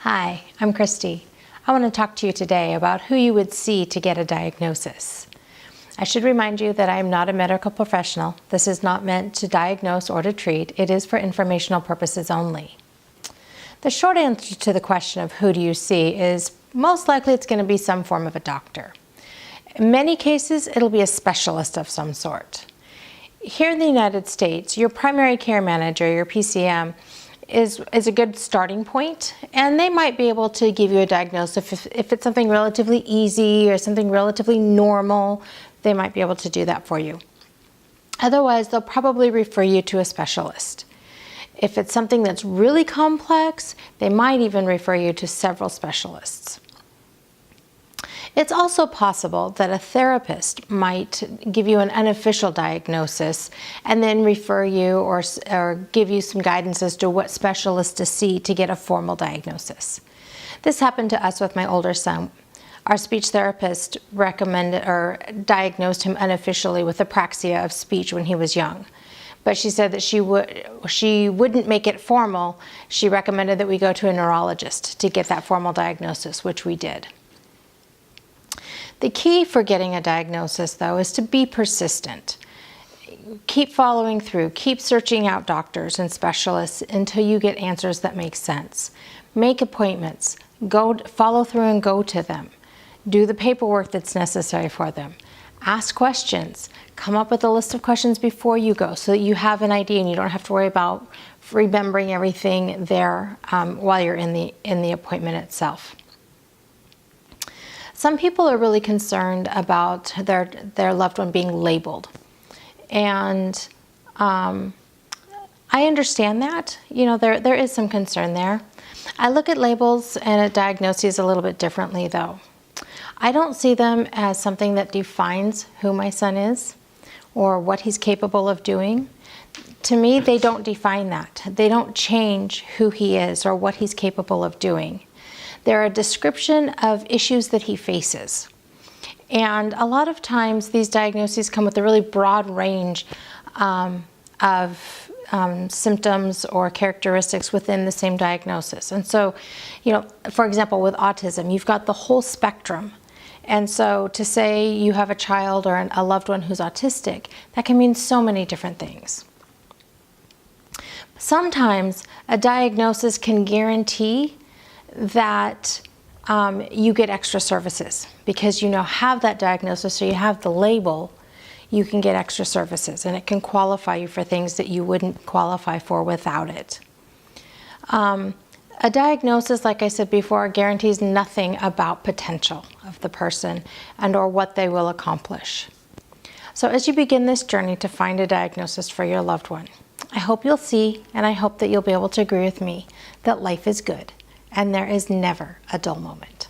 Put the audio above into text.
Hi, I'm Christy. I want to talk to you today about who you would see to get a diagnosis. I should remind you that I am not a medical professional. This is not meant to diagnose or to treat. It is for informational purposes only. The short answer to the question of who do you see is most likely it's going to be some form of a doctor. In many cases, it'll be a specialist of some sort. Here in the United States, your primary care manager, your PCM, is a good starting point, and they might be able to give you a diagnosis. If it's something relatively easy or something relatively normal, they might be able to do that for you. Otherwise, they'll probably refer you to a specialist. If it's something that's really complex, they might even refer you to several specialists. It's also possible that a therapist might give you an unofficial diagnosis and then refer you or give you some guidance as to what specialist to see to get a formal diagnosis. This happened to us with my older son. Our speech therapist recommended or diagnosed him unofficially with apraxia of speech when he was young. But she said that she wouldn't make it formal. She recommended that we go to a neurologist to get that formal diagnosis, which we did. The key for getting a diagnosis, though, is to be persistent. Keep following through. Keep searching out doctors and specialists until you get answers that make sense. Make appointments. Follow through and go to them. Do the paperwork that's necessary for them. Ask questions. Come up with a list of questions before you go so that you have an idea and you don't have to worry about remembering everything there while you're in the appointment itself. Some people are really concerned about their loved one being labeled. And I understand that. You know, there is some concern there. I look at labels and at diagnoses a little bit differently, though. I don't see them as something that defines who my son is or what he's capable of doing. To me, they don't define that. They don't change who he is or what he's capable of doing. They're a description of issues that he faces. And a lot of times these diagnoses come with a really broad range of symptoms or characteristics within the same diagnosis. And so, you know, for example, with autism, you've got the whole spectrum. And so to say you have a child or a loved one who's autistic, that can mean so many different things. Sometimes a diagnosis can guarantee that you get extra services because you now have that diagnosis, so you have the label, you can get extra services, and it can qualify you for things that you wouldn't qualify for without it. A diagnosis, like I said before, guarantees nothing about potential of the person and or what they will accomplish. So as you begin this journey to find a diagnosis for your loved one, I hope you'll see, and I hope that you'll be able to agree with me, that life is good and there is never a dull moment.